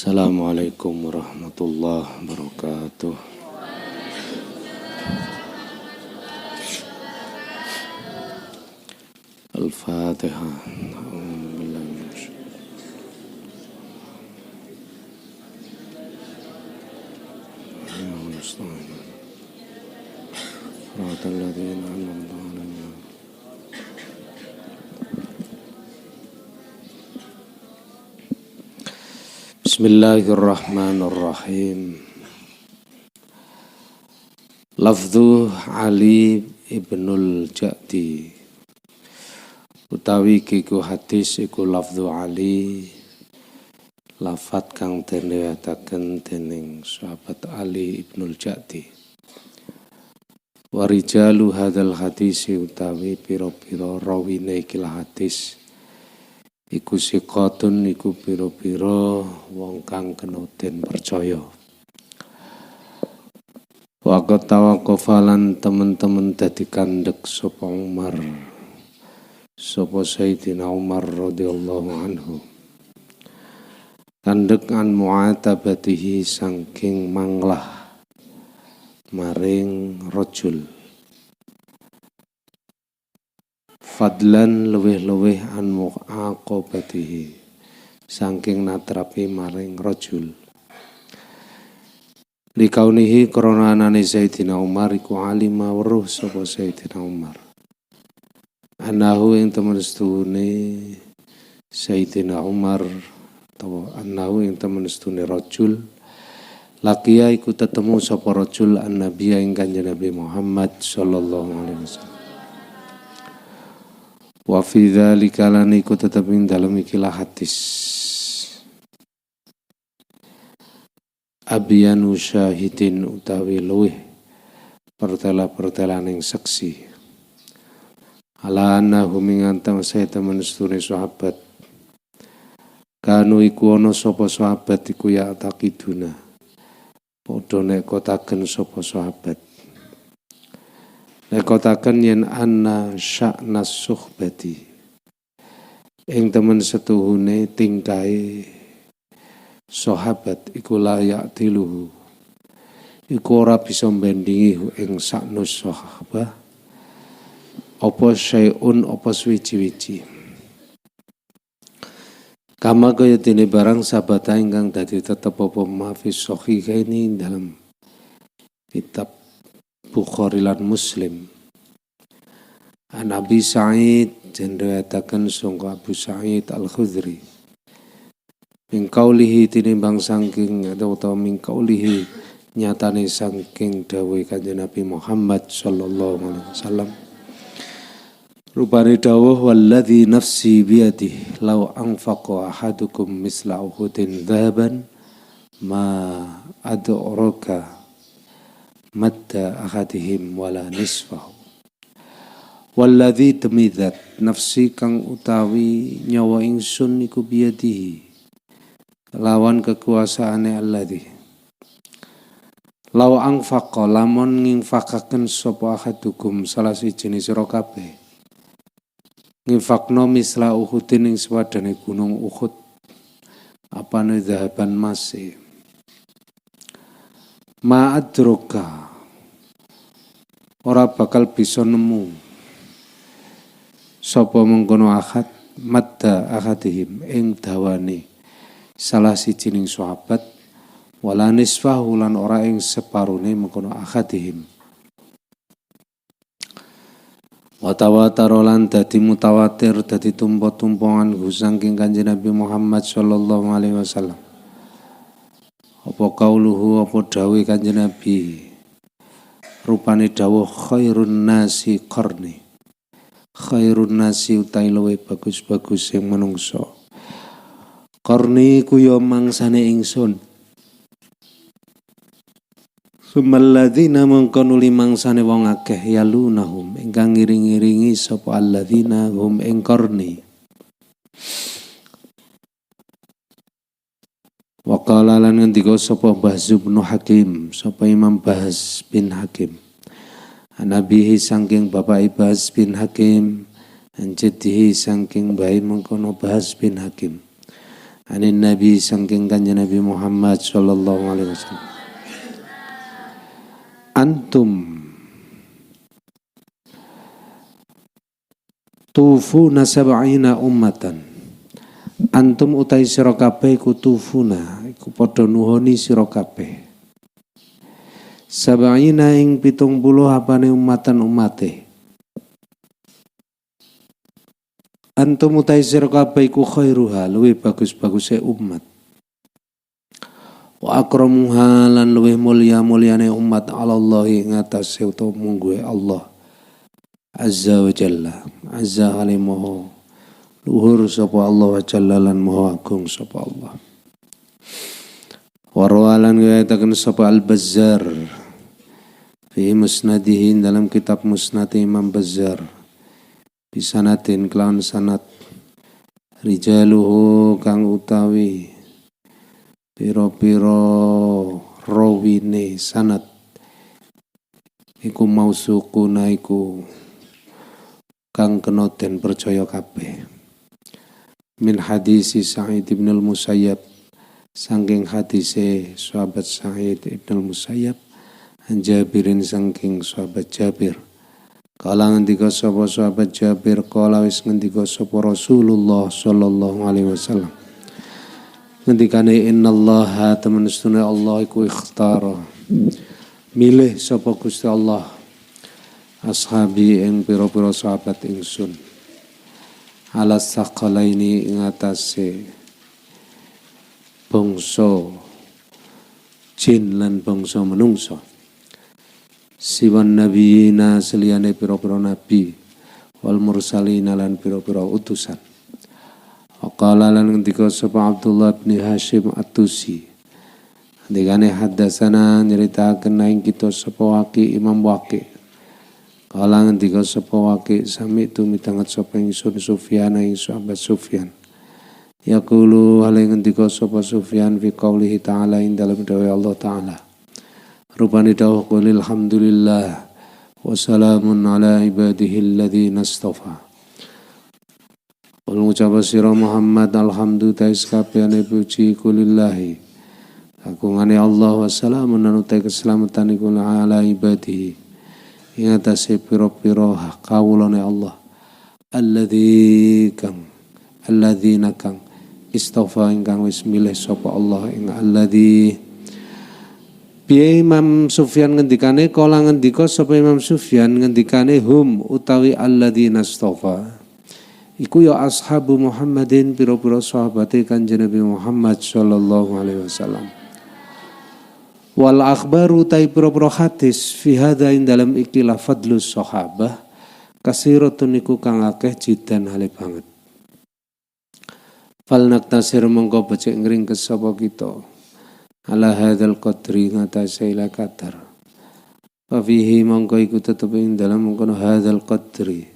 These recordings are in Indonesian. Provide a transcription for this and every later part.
Assalamualaikum warahmatullahi wabarakatuh. Al-Fatihah. Bismillahirrahmanirrahim. Lafdhu Ali ibnul Ja'di utawi kiku hadis iku lafdhu Ali, lafat kang den riwayataken dening sahabat Ali ibnul Ja'di. Warijalu hadzal hadis utawi pira-pira rawine iki hadis iku siqatun iku pira-pira wong kang kena den percaya. Waqat tawaqafalan temen-temen dadi kandhek sapa Umar, sapa Sayyidina Umar radhiyallahu anhu. Kandhek an mu'atabatihi saking manglah maring rajul. Fadlan luweh-luweh an mu'aqabatihi saking natrapi maring rajul. Likaunihi krana anane Sayyidina Umar iku alima weruh sapa Sayyidina Umar. Anahu ing temen setune Sayyidina Umar atau anahu ing temen setune rajul lakiya iku tetemu sapa rajul an-nabiy ing Kanjeng Nabi Muhammad sallallahu alaihi wasallam. Wa fi dzalika lan iku tetep ing dalem ikilah hadis abyanu syahidin utawi luweh pertela-pertelaning saksi ala annahu mingantam saya temen setune sahabat kanu iku ana sapa sahabat iku ya taqiduna padha nek kotaken sapa sahabat kotaken yen anna sya'nas suhbati ing temen setuhune tingkae sahabat iku layak diluhu iku ora bisa mbandingi ing saknus sahabat apa syai'un apa suwi-wiji kama kaya dene barang sabata ingkang dadi tetep apa mafis sahihaini dalam kitab Bukhari lan Muslim. An Abi Sa'id jenriwayataken sangka Abu Sa'id Al-Khudri. Min qaulihi tinimbang saking utawa min qaulihi nyatane saking dawuh Kanjeng Nabi Muhammad sallallahu alaihi wasallam. Rupane dawuh walladzi nafsi biyadihi law anfaqa ahadukum misla uhudin dhahaban ma adraka madda ahadihim wala nisfahu walladzi tamidat nafsi kang utawi nyawa ingsun iku biyadihi lawan kekuasaane alladzi law anfaqa lamun nginfakaken sapa ahadukum salah siji sira kabeh ngifakno misla uhudin ing sewadane gunung Uhud apane zahaban masih ma'adroka ora bakal bisa nemu sapa mengkono ahad madda ahadihim ing dawane salah sijining sahabat wala nisfahu lan ora ing separone mengkono ahadihim wa tawatara lan dadi mutawatir dadi tumpa-tumpangan saking Kanjeng Nabi Muhammad sallallahu alaihi wasallam apa kauluhu apa dawuh Kanjeng Nabi rupane dawuh khairun nasi qarni khairun nasi utai luwih bagus-bagus sing menungso qarni ku ya mangsane ingsun sumalladzina mangkanu limangsane wong akeh yalunahum ingkang ngiring-iringi sapa alladzina hum ing qarni. Waqala lan ngendika sapa Bahz bin Hakim, sapa Imam Bahz bin Hakim. Anabihi saking bapak Bahz bin Hakim, anjedihi saking bayi mengkono Bahz bin Hakim. anin Nabi saking kanjeng Nabi Muhammad sallallahu alaihi wasallam. Antum tufuna sab'ina ummatan. Antum utai sira kabeh iku tufuna, iku padha nuhoni sira kabeh. Sab'ina ing 70 apane ummatan ummate. Antum utai sira kabeh iku khairuha, luwih bagus-baguse umat. Wa akramuha lan luwih mulya-mulyane umat Allah ing atase utawa mungguhe Allah. Azza wa Jalla, Azza alimaha luhur sapa Allah wa Jalla lan maha agung sapa Allah. Warwalan riwayataken sapa Al-Bazzar fi musnadihi dalam kitab Musnad Imam Bazzar bisanatin kelawan sanad rijaluhu kang utawi piro-piro rawine sanad iku mausukuna iku kang kena den percaya kabeh. Min hadisi Sa'id ibn al-Musayyab saking hadise sahabat Sa'id ibn al-Musayyab an Jabirin saking sahabat Jabir. Kala ngendika sapa sahabat Jabir kala wis ngendika sapa Rasulullah sallallahu alaihi wasallam. Ngendikane innallaha temen-temen Allah iku ikhtara milih sapa Gusti Allah ashabi ing pira-pira sahabat ingsun ala saqalaini ing atase bangsa jin lan bangsa menungso siwan nabiyina seliyane pira-pira nabi wal mursalina lan pira-pira utusan. Waqala lan ngendika sapa Abdullah bin Hashim At-Tusi ndikane haddatsana nyritakaken ing kita sapa Waqi Imam Waqi. Kala ngendika sapa Waqi sami tu mitangat sapa ingsun Sufyan ing sahabat Sufyan. Yaqulu hale ngendika sapa Sufyan fi qaulihi ta'ala ing dalam dawuh Allah taala. Rupane dawuh qul alhamdulillah wa salamun ala ibadihi alladzina istafa. Qul ngucap sira Muhammad alhamdulillah sakabehane puji kulillahi. Kagungane Allah wa salamun lan utai keselamatan iku ala ibadihi. Ing atase pira-pira kawulane Allah alladzina kang istafa ingkang wis milih sapa Allah ing alladzi piye Imam Sufyan ngendikane kala ngendika sapa Imam Sufyan ngendikane hum utawi alladzina istafa iku ya ashabu Muhammadin pira-pira sahabate Kanjeng Nabi Muhammad sallallahu alaihi wasallam. Wal akhbaru tai pira-pira hadis fi hadza ing dalam ikilah fadlus sahabah kasiratun iku kang akeh jidan hale banget. Fal naktasir mongko becik ngringkes sapa kita ala hadzal qadri ngatasi ila qadar. Fa fihi mongko iku tetep ing dalam mongko hadzal qadri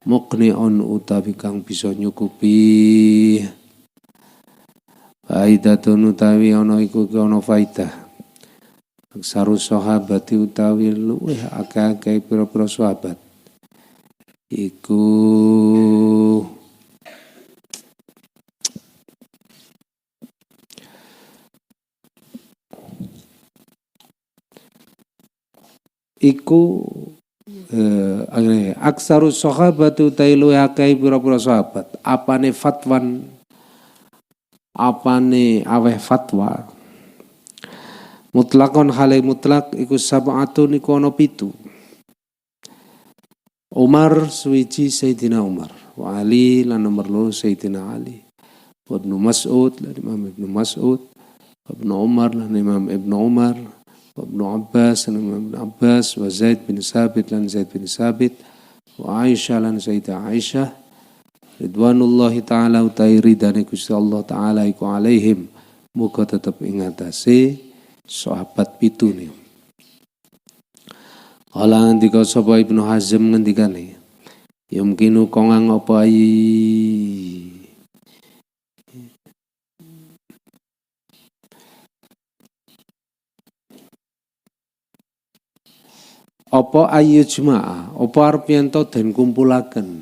muqni'un utawi kang bisa nyukupi faidatun utawi ana iku ana faidah. Aksaru sahabati utawi luweh akeh-akeh pira-pira sahabat iku aksaru sahabati utawi luweh akeh pira-pira sahabat apane fatwan apane aweh fatwa mutlakon hale mutlak iku sab'atun iku ana 7. Umar suwiji Sayyidina Umar wa Ali lan nomor 2 Sayyidina Ali wa Ibnu Mas'ud lan Imam Ibnu Mas'ud wa Ibnu Umar lan Imam Ibnu Umar wa Ibnu Abbas lan Imam Ibnu Abbas wa Zaid bin Sabit lan Zaid bin Sabit wa Aisyah lan Sayyidah Aisyah ridwanullahi ta'ala utai ridane Gusti Allah ta'ala iku alaihim muga tetep ing atase sahabat 7 nih. Kala ngendika sapa Ibnu Hazm ngendikane yumkinu kongang apa ayu jemaah apa arep yen to den kumpulaken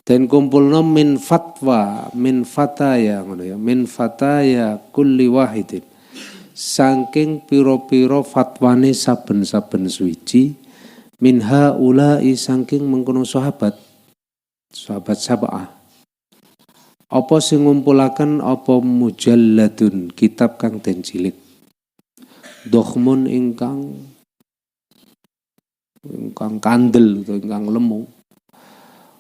Den kumpulna min fatwa, min fataya ngono ya, min fataya kulli wahidin. Saking piro-piro fatwane saben-saben suci min haula'i saking mengkono sahabat sab'ah. Apa sing ngumpulaken apa mujalladun kitab kang den jilid. Dokhmun ingkang kandel utawa ingkang lemu.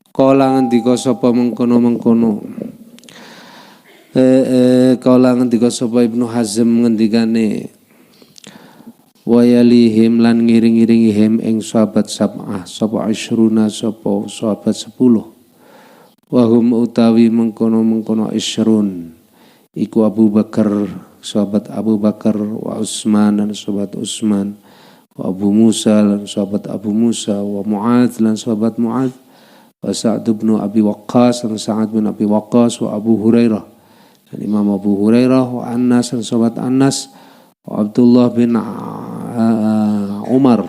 Kala ngendika sapa mengkono-mengkono. Kala ngendika sapa Ibnu Hazm ngendikane wa yalihim lan ngiring-iringi him ing sahabat sab'ah sapa asyruna sapa sahabat 10. Wa hum utawi mengkono-mengkono isyrun iku Abu Bakar sahabat Abu Bakar wa Utsman lan sahabat Utsman wa Abu Musa lan sahabat Abu Musa wa Mu'adz lan sahabat Mu'adz wa Sa'd bin Abi Waqqas dan Sa'ad bin Abi Waqqas wa Abu Hurairah dan Imam Abu Hurairah wa Anas dan sahabat Anas wa Abdullah bin Umar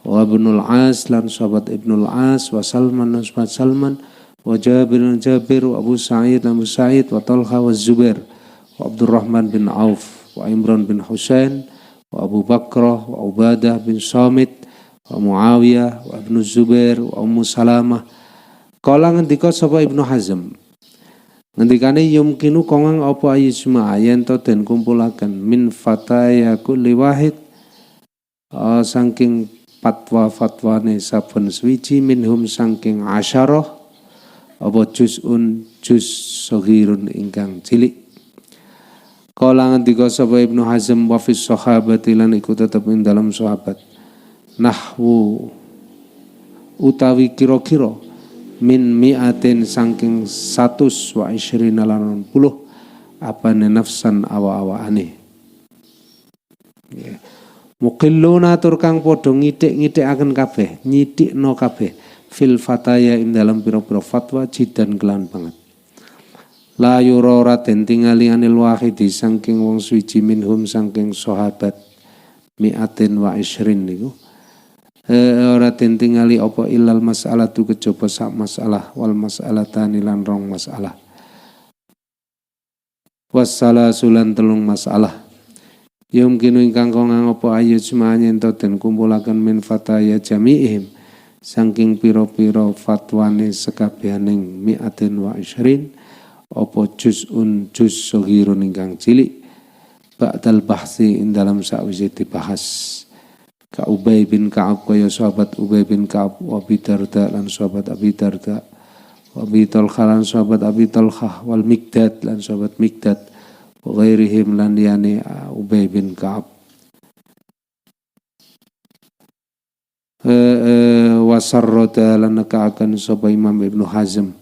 wa Ibnul As dan sahabat Ibnul As wa Salman dan sahabat Salman wa Jabir wa Abu Sa'id dan Abu Sa'id wa Talha wa Zubair wa Abdurrahman bin Auf wa Imran bin Husain wa Abu Bakrah wa Ubadah bin Samit wa Muawiyah wa Ibnu Zubair wa Ummu Salamah. Kala ngendika sapa Ibnu Hazm ngendikane yumkinu kongang apa ayisma yen to den kumpulaken min fataya kulli wahid saking fatwane saben suci minhum saking asyarah apa juz saghirun ingkang cilik. Kala ngendika sapa Ibnu Hazm wa fis sahabati lan iku tetep ing dalam sahabat nahwu utawi kira-kira min mi'atin saking 120 lan 10 apane nafsan awa-awaane. Muqilluna tur kang padha ngitik-ngitikaken kabeh, nyithikno kabeh fil fataya ing dalam pira-pira fatwa jidan kelan banget. La yura den tingali anil wahidi saking wong suci minhum saking sahabat mi'atin wa isyrin niku. Ora tingali apa ilal masalah tu kejaba sak masalah wal masalatani lan rong masalah wasala sulan telung masalah yumkinu ingkang kongang apa ayu semuanya ento den kumpulaken min fataya jami'ihim saking pira-pira fatwane sekabehaning mi'atin wa isyrin apa juz saghirun ingkang cilik ba'dal bahsi ing dalam sakwise dibahas. Ka Ubay bin Ka'ab kaya sahabat Ubay bin Ka'ab wa Abi Darda lan sahabat Abi Darda wa Abi Talha lan sahabat Abi Talha wal Miqdad lan sahabat Miqdad wa ghairihim lan liyane Ubay bin Ka'ab wa sarrada lan nakaaken sapa Imam Ibnu Hazm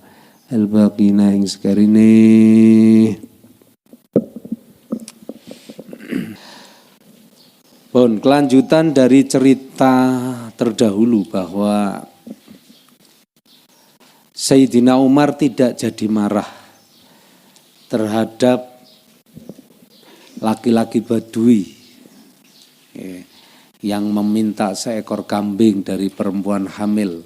al-Baqina ing sekarine. Kelanjutan dari cerita terdahulu bahwa Sayyidina Umar tidak jadi marah terhadap laki-laki Badui yang meminta seekor kambing dari perempuan hamil.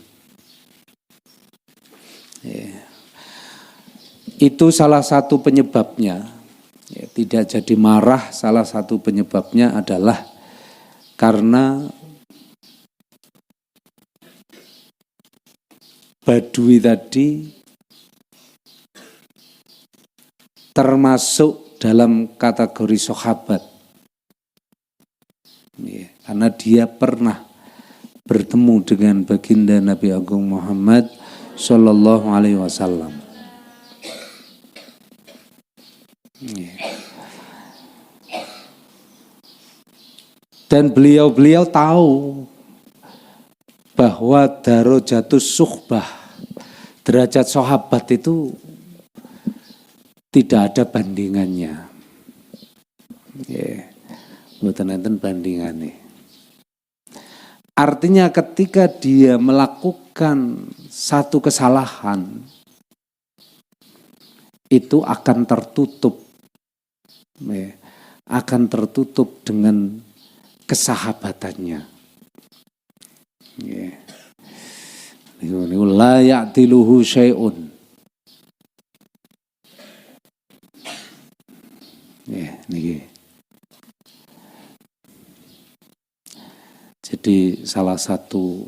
Itu salah satu penyebabnya. Tidak jadi marah, salah satu penyebabnya adalah karena Badui tadi termasuk dalam kategori sahabat. Karena dia pernah bertemu dengan baginda Nabi Agung Muhammad Sallallahu Alaihi Wasallam. Dan beliau tahu bahwa darajatus suhbah, derajat sahabat itu tidak ada bandingannya. Mboten enten bandingannya. Artinya ketika dia melakukan satu kesalahan itu akan tertutup dengan kesahabatannya. Niku la ya'tiluhu syai'un. Niki. Jadi salah satu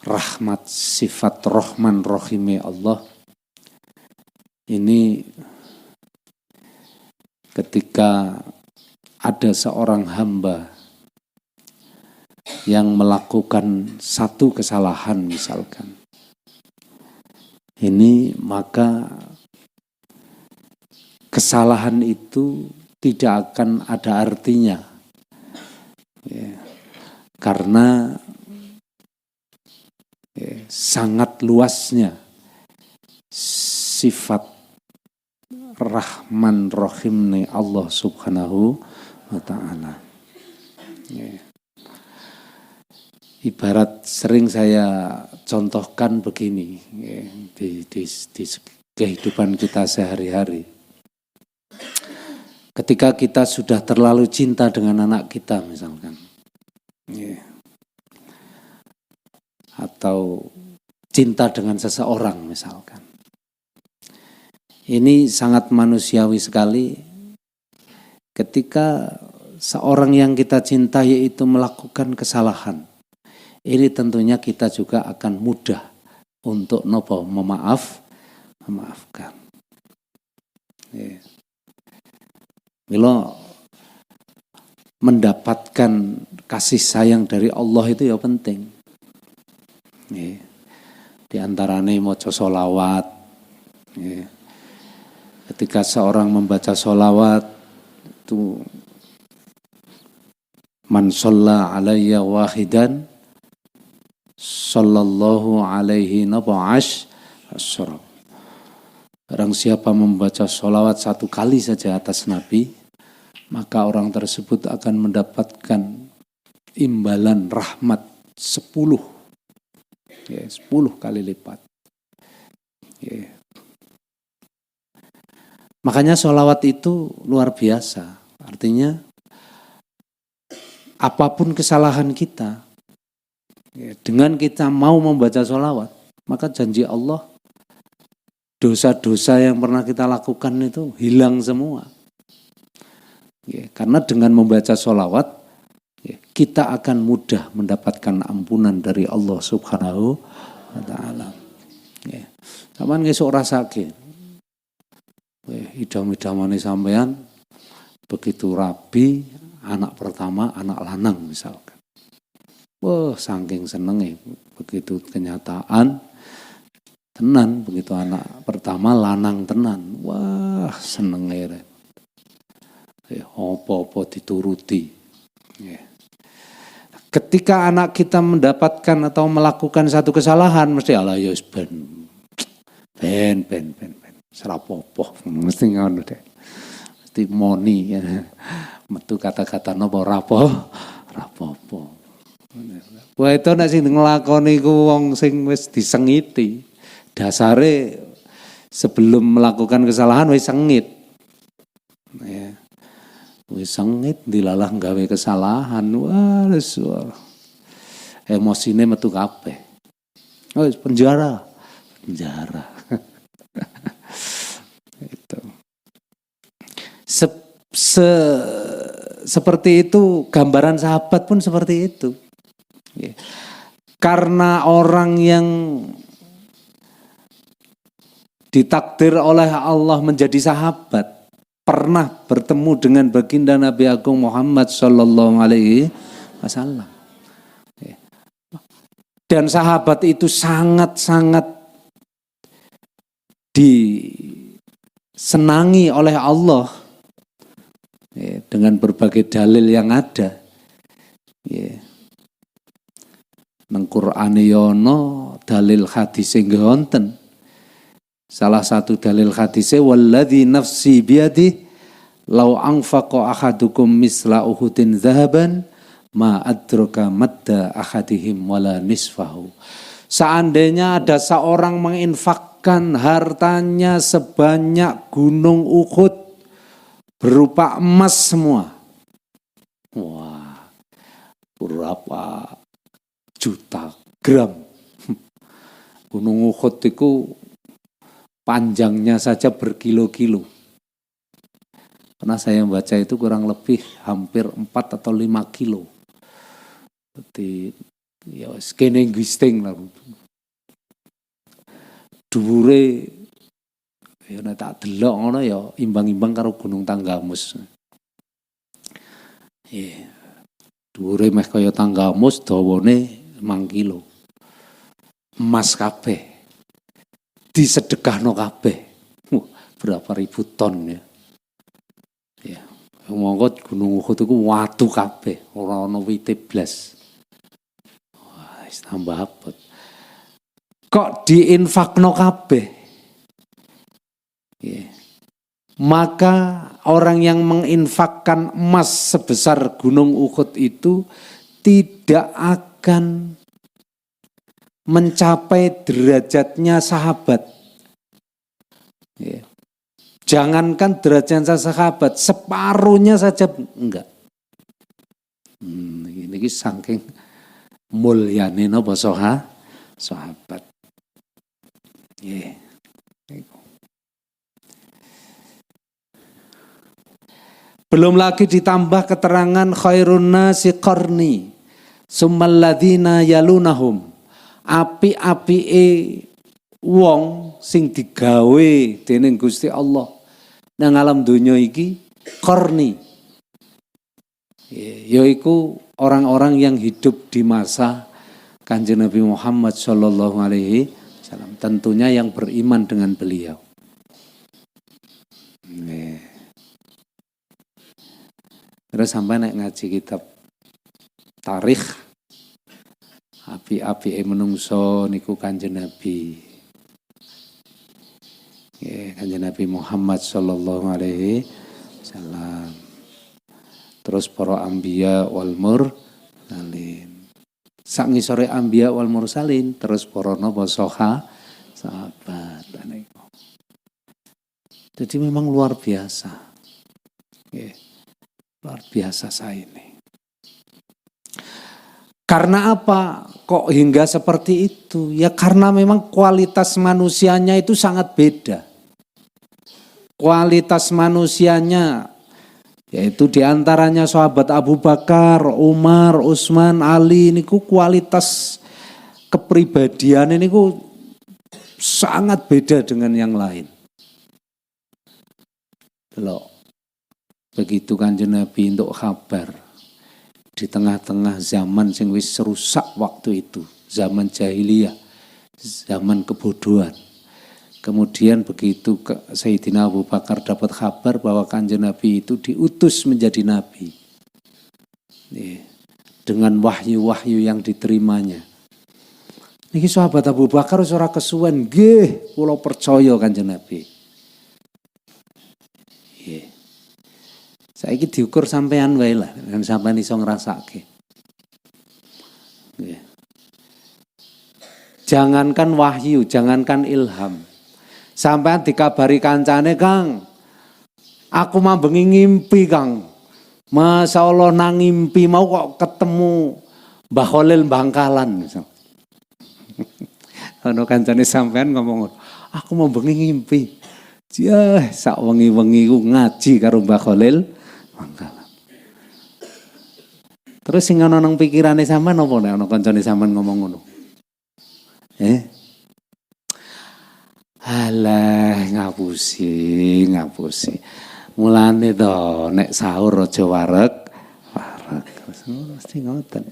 rahmat sifat Rahman Rahime Allah ini ketika ada seorang hamba yang melakukan satu kesalahan misalkan, ini maka kesalahan itu tidak akan ada artinya, ya, karena sangat luasnya sifat Rahman Rahim nih Allah Subhanahu wa Ta'ala. Ibarat sering saya contohkan begini, di kehidupan kita sehari-hari. Ketika kita sudah terlalu cinta dengan anak kita misalkan, atau cinta dengan seseorang misalkan, ini sangat manusiawi sekali ketika seorang yang kita cintai itu melakukan kesalahan. Ini tentunya kita juga akan mudah untuk memaafkan. Milo mendapatkan kasih sayang dari Allah itu ya penting. Di antaranya maca sholawat. Ketika seorang membaca sholawat itu man shalla alayya wahidan sallallahu alaihi asyara. Barang siapa membaca sholawat satu kali saja atas Nabi, maka orang tersebut akan mendapatkan imbalan rahmat 10 kali lipat. Makanya sholawat itu luar biasa. Artinya apapun kesalahan kita, dengan kita mau membaca sholawat, maka janji Allah dosa-dosa yang pernah kita lakukan itu hilang semua. Karena dengan membaca sholawat, kita akan mudah mendapatkan ampunan dari Allah Subhanahu wa Ta'ala. Sampeyan ngesuk rasake. Idam-idamane sampean begitu rabi, anak pertama, anak lanang misalkan. Wah, saking senenge begitu kenyataan tenan, begitu anak pertama lanang tenan. Wah, senenge. Apa-apa dituruti. Ketika anak kita mendapatkan atau melakukan satu kesalahan, mesti Allah ya ben serapopo, mesti ngono deh. Mesti moni ya. Metu kata-kata napa rapopo. Wah itu nek sing nglakoni ku wong sing wis disengiti. Dasare sebelum melakukan kesalahan wis sengit. Ya. Wis sengit dilalah gawe kesalahan. Wah, emosine metu kabeh. Wis penjara. Itu. Seperti itu gambaran sahabat pun seperti itu. Karena orang yang ditakdir oleh Allah menjadi sahabat pernah bertemu dengan baginda Nabi Agung Muhammad Sallallahu Alaihi Wasallam. Dan sahabat itu sangat-sangat disenangi oleh Allah dengan berbagai dalil yang ada. Nang Qur'an yono dalil hadis sing wonten. Salah satu dalil hadis walladzi nafsi biyadi law anfaqa ahadukum misla uhudin zahaban ma adraka madda ahadihim wala nisfahu. Seandainya ada seorang menginfakkan hartanya sebanyak gunung Uhud berupa emas semua. Wah, berapa juta gram. Gunung Uhud itu panjangnya saja berkilo-kilo. Karena saya membaca itu kurang lebih hampir 4 atau 5 kilo. Jadi ya skene gisting lah. Dhuwure ya nek tak delok ngono ya imbang-imbang karo Gunung Tanggamus. Dhuwure meh kaya Tanggamus, dawane 5 kilo. Emas kabeh. Disedekahno kabeh. Berapa ribu ton ya. Ya, monggo Gunung Uhud iku watu kabeh, ora ana wite blas. Wah, wis tambah abot. Kok diinfakno kabeh? Ya. Maka orang yang menginfakkan emas sebesar Gunung Uhud itu tidak akan mencapai derajatnya sahabat. Ya. Jangankan derajatnya sahabat, separuhnya saja enggak. Ini saking mulyane napa sahabat. Yeah. Belum lagi ditambah keterangan khairun nasi qarni summal ladzina yalunahum. Api-apike wong sing digawe dening Gusti Allah nang alam donya iki qarni. Yaiku orang-orang yang hidup di masa Kanjeng Nabi Muhammad sallallahu alaihi wasallam, tentunya yang beriman dengan beliau. Terus sampai nek ngaji kitab tarikh api-api menungso niku Kanjeng Nabi. Kanjeng Nabi Muhammad sallallahu alaihi wasallam. Terus para anbiya wal mursalin. Sak ngisore anbiya wal mursalin terus para napa sahabat. Jadi memang luar biasa. Luar biasa saya ini. Karena apa? Kok hingga seperti itu? Ya karena memang kualitas manusianya itu sangat beda. Kualitas manusianya yaitu diantaranya sahabat Abu Bakar, Umar, Utsman, Ali niku kualitas kepribadian niku sangat beda dengan yang lain. Loh, begitu Kanjeng Nabi untuk kabar di tengah-tengah zaman sing wis rusak waktu itu, zaman jahiliyah, zaman kebodohan. Kemudian begitu Sayyidina Abu Bakar dapat kabar bahwa Kanjeng Nabi itu diutus menjadi nabi. Dengan wahyu-wahyu yang diterimanya. Niki sahabat Abu Bakar ora kesuwen, nggih, kula percaya Kanjeng Nabi. Saiki diukur sampean wae lah, kan sampean iso ngrasake. Jangankan wahyu, jangankan ilham. Sampean dikabari kancane, Kang, aku mambengi ngimpi, Kang. Masya Allah nang ngimpi mau kok ketemu Mbah Khalil Bangkalan. Ono kancane sampean ngomong, aku mambengi ngimpi. Ya, sak wengi-wengi ku ngaji karo Mbah Khalil Bangkalan. Terus sing ana nang pikirane sampean apa nek ana kancane sampean ngomong ngono? Alah ngapusi. Mulane to nek sahur aja wareg. Mesti ngoten.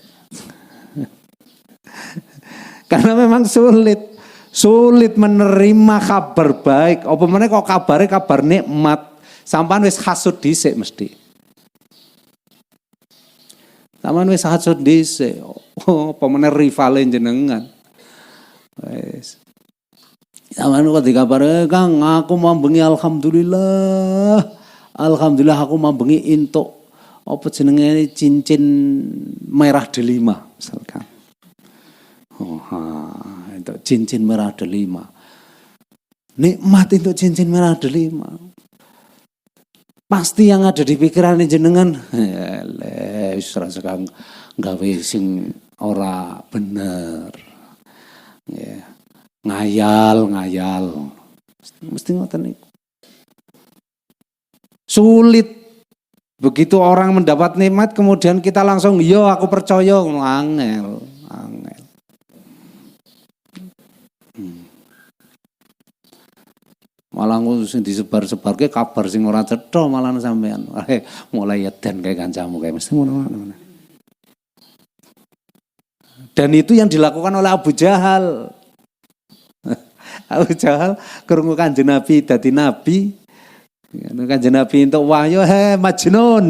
Karena memang sulit menerima kabar baik. Apa meneh kok kabare kabar nikmat. Sampean wis hasud dhisik mesti. Sampean wis hasud dhisik. Apa meneh rivale jenengan. Wis. Sampeyan kok dikabare, Kang, aku mambengi alhamdulillah. Alhamdulillah aku mambengi entuk apa jenenge cincin merah delima misalkan. Entuk cincin merah delima. Nikmat itu cincin merah delima. Pasti yang ada di pikiran jenengan, wis rasa Kang gawe sing ora bener. Ya. Ngayal. Mesti ngoten niku. Sulit. Begitu orang mendapat nikmat kemudian kita langsung yo aku percaya, angel. Malah sing disebar-sebar ke kabar sing ora cetha malah sampean. Mulai edan kayak kancamu kayak mesti ngono. Dan itu yang dilakukan oleh Abu Jahal. Abu Jahal krungu Kanjeng Nabi dadi nabi. Kanjeng Nabi entuk wahyu, Majnun.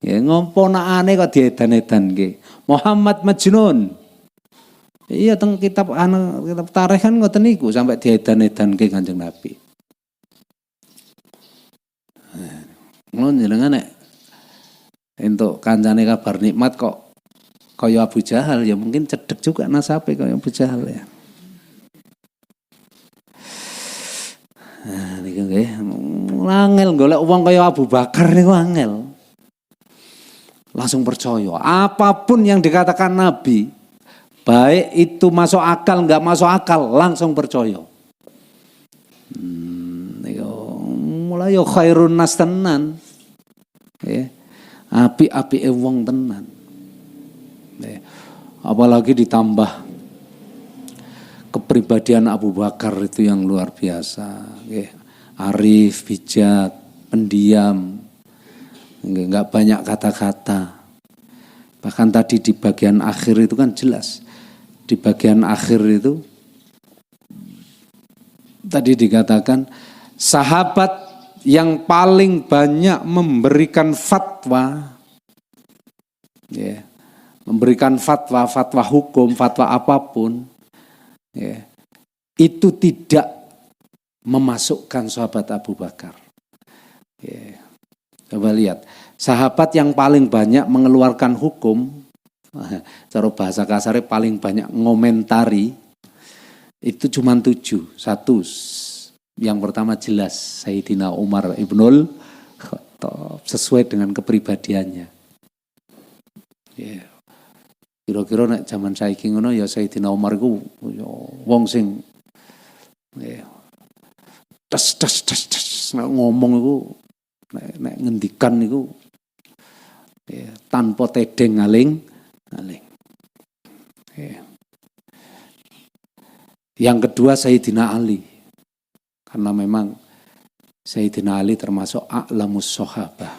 Ya ngompo nakane kok diedan-edanke. Muhammad Majnun. Iya teng kitab tarikh kan ngoten niku sampai diedan-edanke Kanjeng Nabi. Ngono jenengan nek entuk kancane kabar nikmat kok kaya Abu Jahal ya mungkin cedek juga nasabe kaya Abu Jahal ya. Nah, niku nggih angel golek wong kaya Abu Bakar niku angel. Langsung percaya apapun yang dikatakan Nabi, baik itu masuk akal enggak masuk akal, langsung percaya. Niku mulai yo khairun nas tenan. Ya. Api-apike wong tenan. Ya. Apalagi ditambah kepribadian Abu Bakar itu yang luar biasa, arif, bijak, pendiam, enggak banyak kata-kata. Bahkan tadi di bagian akhir itu kan jelas, di bagian akhir itu tadi dikatakan sahabat yang paling banyak memberikan fatwa, memberikan fatwa hukum, fatwa apapun. Ya, itu tidak memasukkan sahabat Abu Bakar. Ya, coba lihat, sahabat yang paling banyak mengeluarkan hukum, cara bahasa kasarnya paling banyak ngomentari, itu cuma 7. Satu, yang pertama jelas Sayyidina Umar Ibnul Khattab, sesuai dengan kepribadiannya. Ya. Kira-kira nek zaman saiki ngono ya Sayyidina Umar iku wong sing tes ngomong iku nek ngendikan iku tanpa tedeng ngaling. Yang kedua Sayyidina Ali. Karena memang Sayyidina Ali termasuk a'lamus sahabah.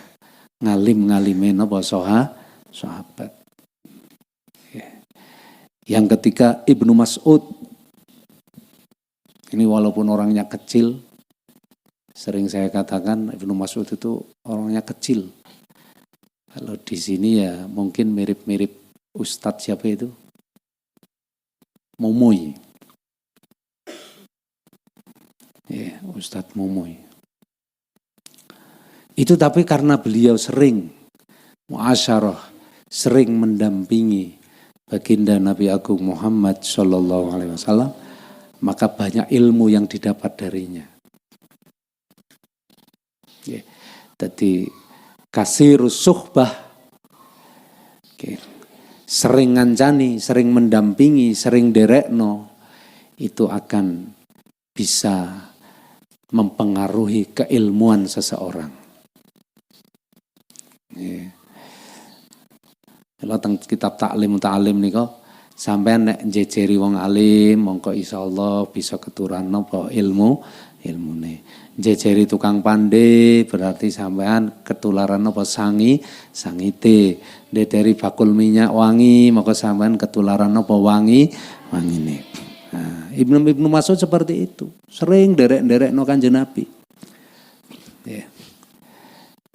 Ngalim-ngalime napa sahabat. Yang ketiga Ibnu Mas'ud. Ini walaupun orangnya kecil, sering saya katakan Ibnu Mas'ud itu orangnya kecil. Kalau di sini ya mungkin mirip-mirip Ustadz siapa itu? Mumoy. Ya, Ustadz Mumoy. Itu tapi karena beliau sering muasyarah, sering mendampingi baginda Nabi Agung Muhammad Sallallahu Alaihi Wasallam, maka banyak ilmu yang didapat darinya. Ya, jadi kasirus suhbah, sering ngancani, sering mendampingi, sering derekno, itu akan bisa mempengaruhi keilmuan seseorang. Ya. Kalau teng kitab ta'lim nika sampean nek njejeri wong alim mongko insyaallah bisa keturunan napa ilmune. Njejeri tukang pandai berarti sampean ketularan napa sangite. Ndederi bakul minyak wangi mongko sampean ketularan napa wangine. Nah, Ibnu Mas'ud seperti itu. Sering derek-derekno Kanjeng Nabi. Ya.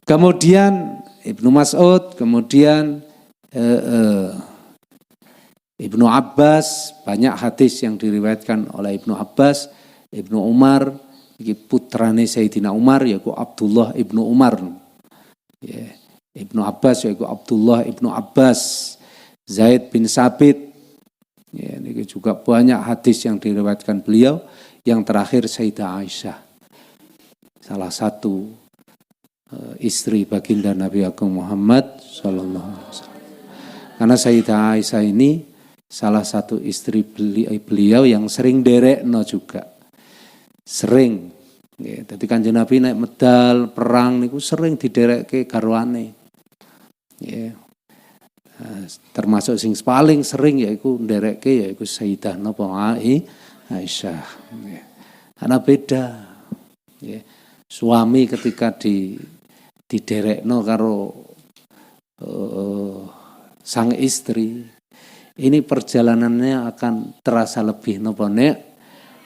Kemudian Ibnu Mas'ud, kemudian Ibnu Abbas, banyak hadis yang diriwayatkan oleh Ibnu Abbas, Ibnu Umar, iki putrane Sayyidina Umar yaitu Abdullah Ibnu Umar. Ya, Ibnu Abbas yaitu Abdullah Ibnu Abbas, Zaid bin Sabit. Ya, ini juga banyak hadis yang diriwayatkan beliau. Yang terakhir Sayyidah Aisyah, salah satu istri baginda Nabi Agung Muhammad Sallallahu Alaihi Wasallam. Karena Sayyidah Aisyah ini salah satu istri beliau yang sering derekno juga. Sering. Ya, dadi Kanjeng Nabi naik medal perang niku sering diderekke garwane. Ya. Termasuk sing paling sering yaiku nderekke yaiku Sayyidah Aisyah. Ya. Karena beda. Ya. Suami ketika diderekno karo sang istri, ini perjalanannya akan terasa lebih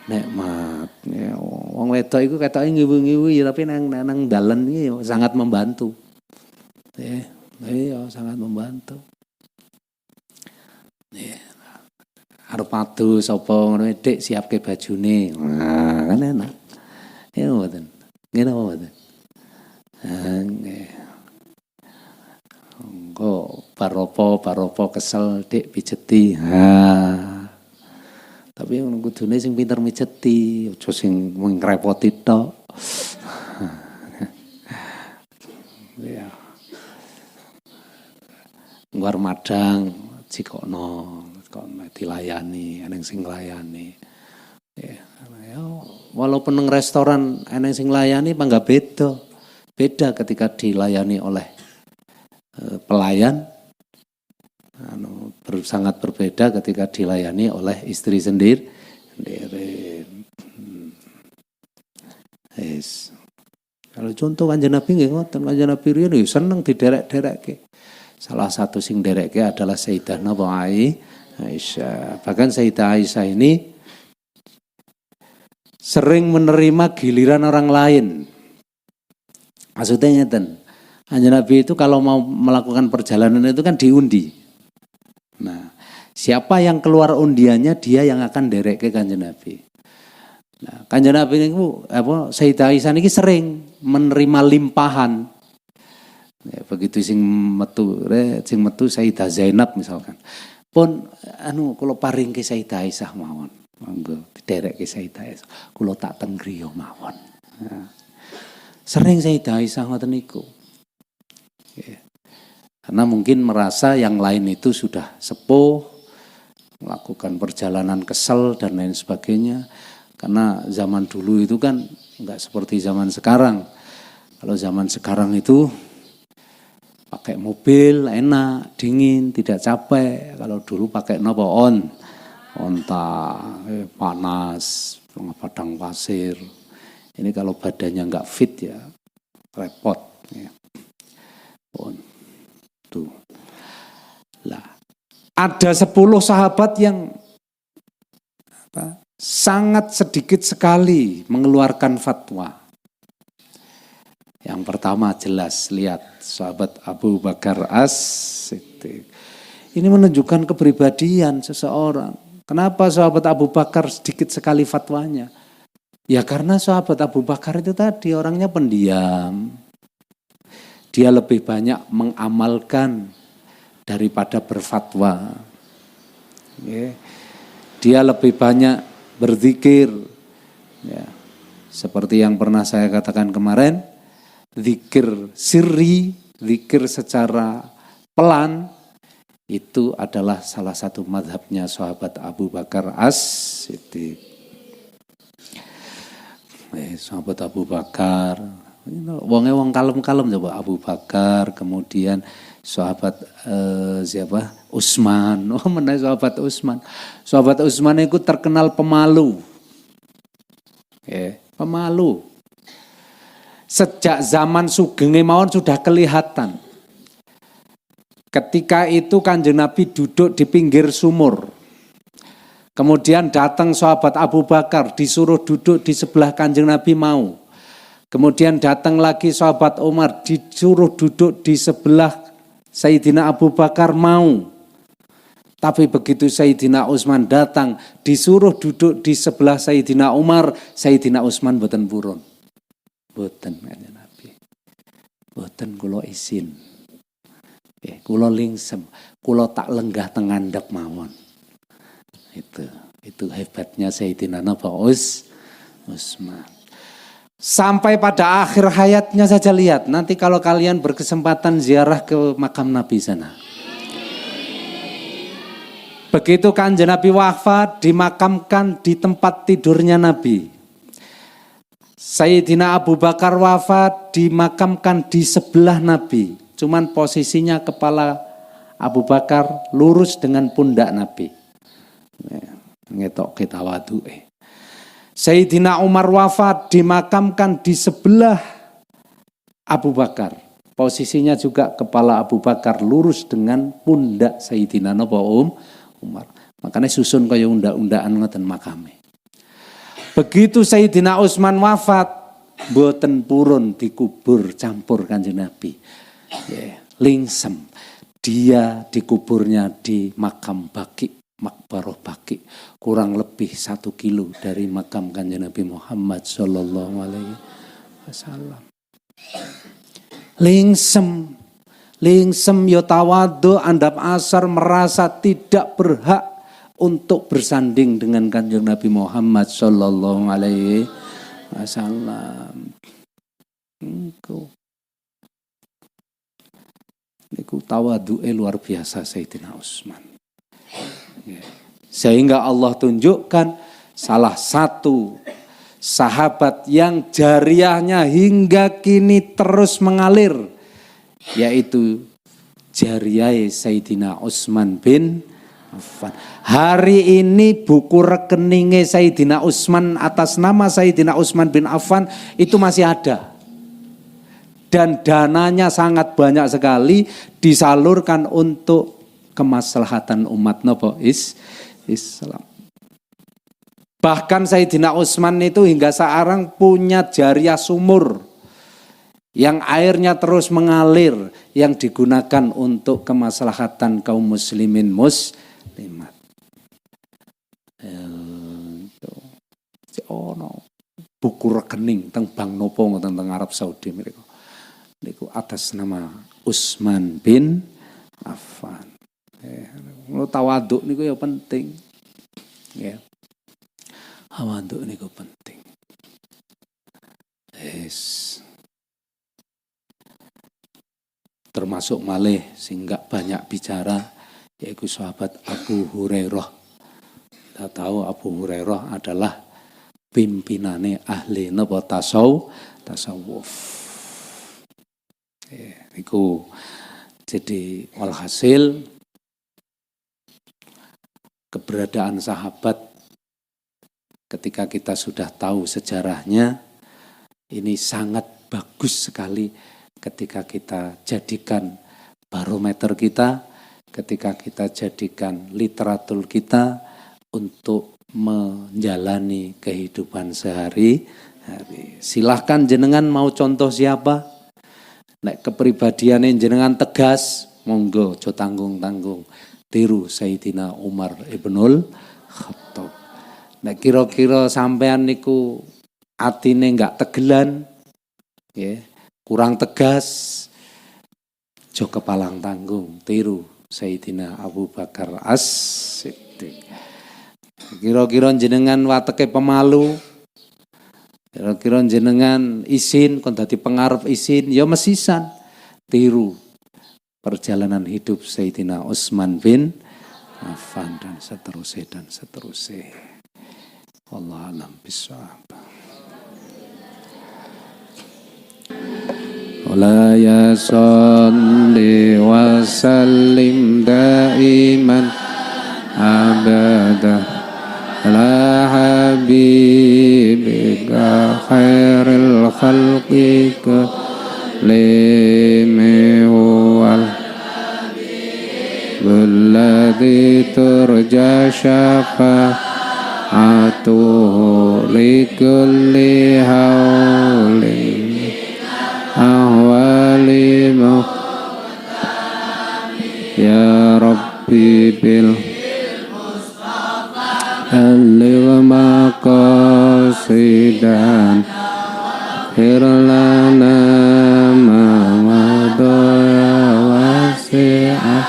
nikmat. Ya, wong wedok iku ketoke ngiwu-ngiwu tapi nang dalan iki sangat membantu. Iya, sangat membantu. Ya. Arep padu sapa ngono Dik siapke bajune. Nah, kan enak. Ya mboten. Ngene apa mboten? Nggih. Engko paropo kesel Dik pijeti. Tapi yang kudune sing pinter mijeti, aja sing ngrepoti tok. Ya. Ngwar madang jikono dilayani, eneng sing nglayani. Ya, walaupun nang restoran eneng sing nglayani mangga beda. Beda ketika dilayani oleh pelayan. Sangat berbeda ketika dilayani oleh istri sendiri. Yes. Kalau contoh Kanjeng Nabi nggih ngoten, Kanjeng Nabi riyen yo seneng diderek-derekke. Salah satu sing derekke adalah Sayyidah Aisyah. Bahkan Sayyidah Aisyah ini sering menerima giliran orang lain. Maksudnya ngeten. Kanjeng Nabi itu kalau mau melakukan perjalanan itu kan diundi. Nah, siapa yang keluar undiannya dia yang akan derek ke Kanjeng Nabi. Nah, Kanjeng Nabi niku Sayyidah Aisyah niki sering menerima limpahan. Ya, begitu sing metu Sayyidah Zainab misalkan. Pun kula paringke Sayyidah Aisyah mawon. Monggo diderekke Sayyidah Aisyah. Kula tak teng griya mawon. Nah, sering Sayyidah Aisyah ngoten niku. Ya. Karena mungkin merasa yang lain itu sudah sepuh, melakukan perjalanan kesel dan lain sebagainya. Karena zaman dulu itu kan enggak seperti zaman sekarang. Kalau zaman sekarang itu pakai mobil enak, dingin, tidak capek. Kalau dulu pakai onta, panas, padang pasir. Ini kalau badannya enggak fit ya repot. Ya. Tuh. Lah, ada 10 sahabat yang sangat sedikit sekali mengeluarkan fatwa. Yang pertama jelas, lihat sahabat Abu Bakar As-Siddiq. Ini menunjukkan kepribadian seseorang. Kenapa sahabat Abu Bakar sedikit sekali fatwanya? Ya karena sahabat Abu Bakar itu tadi orangnya pendiam. Dia lebih banyak mengamalkan daripada berfatwa. Dia lebih banyak berzikir. Ya. Seperti yang pernah saya katakan kemarin, zikir sirri, zikir secara pelan, itu adalah salah satu mazhabnya sahabat Abu Bakar As-Siddiq. Sahabat Abu Bakar, wong kalem-kalem coba Abu Bakar, kemudian sahabat siapa? Utsman. Mana sahabat Utsman? Sahabat Utsman itu terkenal pemalu. Pemalu. Sejak zaman Sugeng mawon sudah kelihatan. Ketika itu Kanjeng Nabi duduk di pinggir sumur. Kemudian datang sahabat Abu Bakar disuruh duduk di sebelah Kanjeng Nabi mau. Kemudian datang lagi sahabat Umar disuruh duduk di sebelah Sayyidina Abu Bakar mau. Tapi begitu Sayyidina Utsman datang disuruh duduk di sebelah Sayyidina Umar, Sayyidina Utsman boten purun. Boten Kanjeng Nabi. Boten kula isin. Kula lingsem, kula tak lenggah teng ngandhap mawon. Itu hebatnya Sayyidina Utsman. Sampai pada akhir hayatnya saja lihat. Nanti kalau kalian berkesempatan ziarah ke makam Nabi sana. Begitu Kanjeng Nabi wafat, dimakamkan di tempat tidurnya Nabi. Sayyidina Abu Bakar wafat, dimakamkan di sebelah Nabi. Cuman posisinya kepala Abu Bakar lurus dengan pundak Nabi. Ngetok kita wadu'e. Sayyidina Umar wafat, dimakamkan di sebelah Abu Bakar. Posisinya juga kepala Abu Bakar lurus dengan pundak Sayyidina Umar. Makanya susun kaya unda-undaan ngoten makame. Begitu Sayyidina Utsman wafat, mboten purun dikubur campur Kanjeng Nabi. Lingsem. Dia dikuburnya di makam Baqi, Makbaroh Baqi, kurang lebih 1 kilo dari makam Kanjeng Nabi Muhammad sallallahu alaihi wasallam. Lingsem yo tawadhu, andap asar, merasa tidak berhak untuk bersanding dengan Kanjeng Nabi Muhammad sallallahu alaihi wasallam. Niku tawadhu'e luar biasa Sayyidina Utsman. Sehingga Allah tunjukkan salah satu sahabat yang jariahnya hingga kini terus mengalir, yaitu jariah Sayyidina Utsman bin Affan. Hari ini buku rekeningnya Sayyidina Utsman atas nama Sayyidina Utsman bin Affan itu masih ada. Dan dananya sangat banyak sekali disalurkan untuk kemaslahatan umat Islam. Bahkan Sayyidina Utsman itu hingga sekarang punya jariah sumur yang airnya terus mengalir, yang digunakan untuk kemaslahatan kaum muslimin muslimat. Buku rekening tentang Bank Nopo tentang Arab Saudi mereka. Niku atas nama Utsman bin Affan. Tawaduk niku ya penting. Ya. Tawaduk niku penting. Termasuk malih sehingga banyak bicara, yaitu sahabat Abu Hurairah. Kita tahu Abu Hurairah adalah pimpinane ahli napa tasawuf. Niku jadi walhasil keberadaan sahabat ketika kita sudah tahu sejarahnya, ini sangat bagus sekali ketika kita jadikan barometer kita, ketika kita jadikan literatur kita untuk menjalani kehidupan sehari-hari. Silahkan jenengan mau contoh siapa? Nek kepribadiannya jenengan tegas, monggo aja tanggung-tanggung. Tiru Sayyidina Umar Ibnul Khattab. Nek kira-kira sampean niku atine enggak tegelan, ya, kurang tegas, aja kepalang tanggung. Tiru Sayyidina Abu Bakar As-Siddiq. Kira-kira jenengan wateke pemalu, kira-kira jenengan isin, kon dadi pengarep isin, ya mesisan. Tiru perjalanan hidup Sayyidina Utsman bin Affan dan seterusnya. Wallahu a'lam bishawab. Wala ya salli wa sallim daiman abada ala habibika khairil khalqi kullihim wal alladhi turja syafa'atuhu likulli hawlin ahwalimu ya Rabbi bil alli maqasidan hirlana mawadaya wasi'ah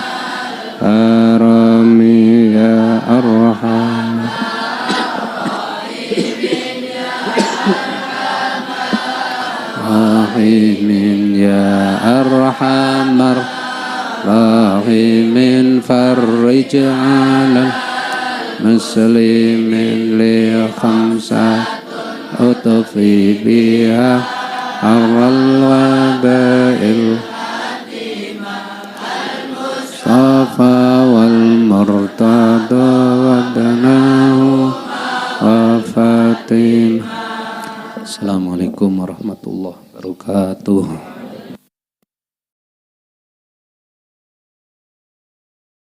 arami ya arham rahimin ya arhamar rahimin farrij 'alal muslimin li khamsah utfi biha arwal waba'il Mustafa wal murtada wadanahu wa Fatimah. Assalamualaikum warahmatullahi wabarakatuh.